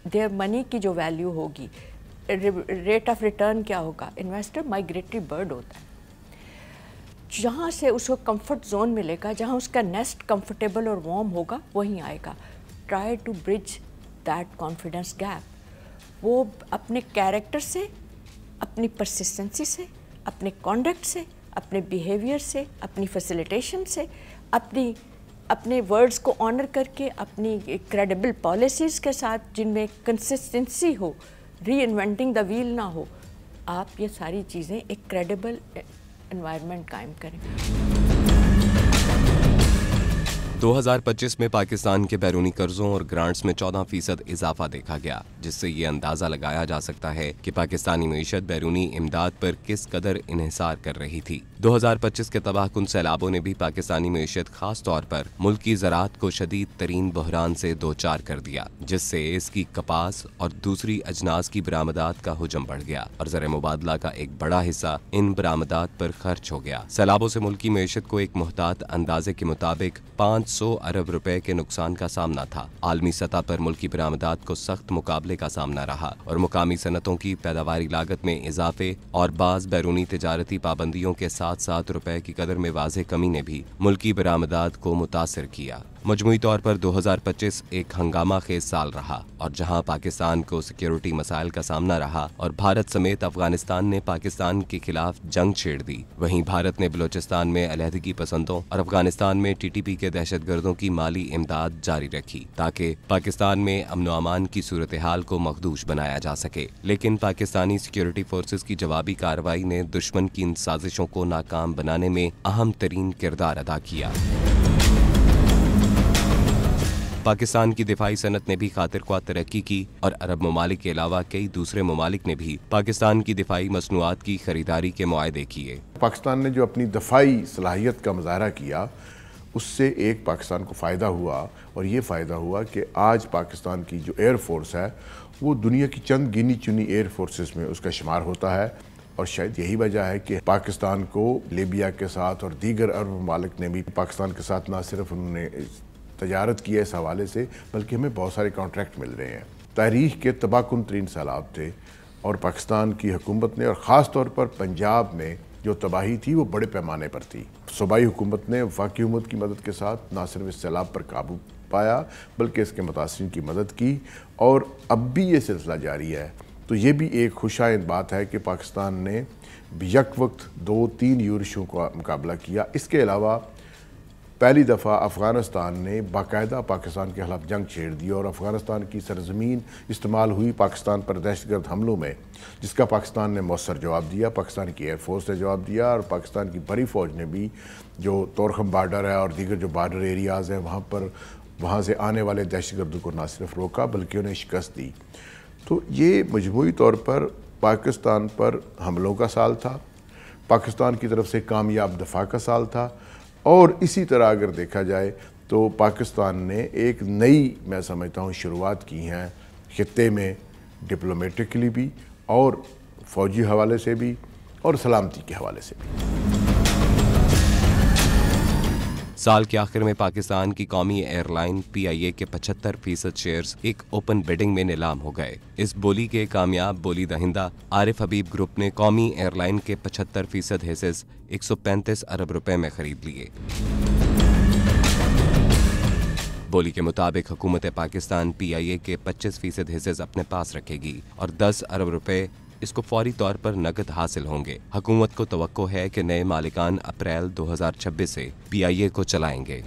देयर मनी की जो वैल्यू होगी, रेट ऑफ रिटर्न क्या होगा। इन्वेस्टर माइग्रेटरी बर्ड होता है, जहाँ से उसको कंफर्ट जोन मिलेगा, जहाँ उसका नेस्ट कंफर्टेबल और वार्म होगा, वहीं आएगा। Try to bridge that confidence gap. वो अपने कैरेक्टर से अपनी परसिस्टेंसी से, अपने कॉन्डक्ट से, अपने बिहेवियर से, अपनी फैसिलिटेशन से, अपने वर्ड्स को ऑनर करके, अपनी क्रेडिबल पॉलिसीज़ के साथ जिनमें कंसिस्टेंसी हो, री इन्वेंटिंग द व्हील ना हो, आप ये सारी चीज़ें एक क्रेडिबल एनवायरनमेंट कायम करें। 2025 में पाकिस्तान के बैरूनी कर्जों और ग्रांट्स में 14% इजाफा देखा गया, जिससे ये अंदाजा लगाया जा सकता है कि पाकिस्तानी मईशत बैरूनी इमदाद पर किस कदर इन्हिसार कर रही थी। 2025 के तबाहकुन सैलाबों ने भी पाकिस्तानी मईशत खास तौर पर मुल्क की ज़राअत को शदीद तरीन बहरान से दो चार कर दिया, जिससे इसकी कपास और दूसरी अजनास की बरामदात का हुजम बढ़ गया और ज़र मुबादला का एक बड़ा हिस्सा इन बरामदात पर खर्च हो गया। सैलाबों से मुल्क की मईशत को एक मुहतात अंदाजे के मुताबिक 500 अरब रुपए के नुकसान का सामना था। आलमी सतह पर मुल्की बरामदात को सख्त मुकाबले का सामना रहा और मुकामी सनतों की पैदावारी लागत में इजाफे और बाज बैरूनी तिजारती पाबंदियों के साथ साथ रुपए की कदर में वाज़ेह कमी ने भी मुल्की बरामदात को मुतासिर किया। मजमूई तौर पर 2025 एक हंगामा खेज साल रहा और जहां पाकिस्तान को सिक्योरिटी मसाइल का सामना रहा और भारत समेत अफगानिस्तान ने पाकिस्तान के खिलाफ जंग छेड़ दी, वहीं भारत ने बलूचिस्तान में अलहदगी पसंदों और अफगानिस्तान में TTP के दहशतगर्दों की माली इमदाद जारी रखी ताकि पाकिस्तान में अमन व अमान की सूरत हाल को मखदूश बनाया जा सके। लेकिन पाकिस्तानी सिक्योरिटी फोर्सेज की जवाबी कार्रवाई ने दुश्मन की इन साजिशों को नाकाम बनाने में अहम तरीन किरदार अदा किया। पाकिस्तान की दिफाई सनत ने भी खातिर ख्वाह तरक्की की और अरब ममालिक के अलावा कई दूसरे ममालिक ने भी पाकिस्तान की दिफाई मसनूआत की खरीदारी के मुआहदे किए। पाकिस्तान ने जो अपनी दफाई सलाहियत का मुजाहरा किया, उससे एक पाकिस्तान को फ़ायदा हुआ और ये फ़ायदा हुआ कि आज पाकिस्तान की जो एयर फोर्स है वो दुनिया की चंद गिनी चुनी एयर फोर्सेस में उसका शुमार होता है। और शायद यही वजह है कि पाकिस्तान को लीबिया के साथ और दीगर अरब ममालिक ने भी पाकिस्तान के साथ ना सिर्फ उन्होंने तजारत की है इस हवाले से, बल्कि हमें बहुत सारे कॉन्ट्रैक्ट मिल रहे हैं। तारीख के तबाहकुन तरीन सैलाब थे और पाकिस्तान की हुकूमत ने और ख़ास तौर पर पंजाब में जो तबाही थी वो बड़े पैमाने पर थी। सूबाई हुकूमत ने वफाकी हुकूमत की मदद के साथ ना सिर्फ इस सैलाब पर काबू पाया बल्कि इसके मुतासिरीन की मदद की और अब भी ये सिलसिला जारी है। तो ये भी एक खुशाइंद बात है कि पाकिस्तान ने यक वक्त 2-3 यूरिशों का मुकाबला किया। इसके अलावा पहली दफ़ा अफ़गानिस्तान ने बाकायदा पाकिस्तान के खिलाफ जंग छेड़ दी और अफ़गानिस्तान की सरजमीन इस्तेमाल हुई पाकिस्तान पर दहशतगर्द हमलों में, जिसका पाकिस्तान ने मौसर जवाब दिया। पाकिस्तान की एयरफोर्स ने जवाब दिया और पाकिस्तान की बड़ी फ़ौज ने भी, जो तोरखम बार्डर है और दीगर जो बार्डर एरियाज़ हैं वहाँ से आने वाले दहशतगर्दों को न सिर्फ रोका बल्कि उन्हें शिकस्त दी। तो ये मजमूई तौर पर पाकिस्तान पर हमलों का साल था, पाकिस्तान की तरफ से कामयाब दफा का साल था और इसी तरह अगर देखा जाए तो पाकिस्तान ने एक नई, मैं समझता हूँ, शुरुआत की हैं खित्ते में, डिप्लोमेटिकली भी और फ़ौजी हवाले से भी और सलामती के हवाले से भी। साल के आखिर में पाकिस्तान की कौमी एयरलाइन PIA के 75% शेयर्स एक ओपन बिडिंग में नीलाम हो गए। इस बोली के कामयाब बोली दहिंदा आरिफ हबीब ग्रुप ने कौमी एयरलाइन के 75% हिस्से 135 अरब रुपए में खरीद लिए। बोली के मुताबिक हुकूमत पाकिस्तान PIA के 25% हिस्से अपने पास रखेगी और 10 अरब रुपए इसको फौरी तौर पर नकद हासिल होंगे। हुकूमत को तवक्को है कि नए मालिकान अप्रैल 2026 से PIA को चलाएंगे।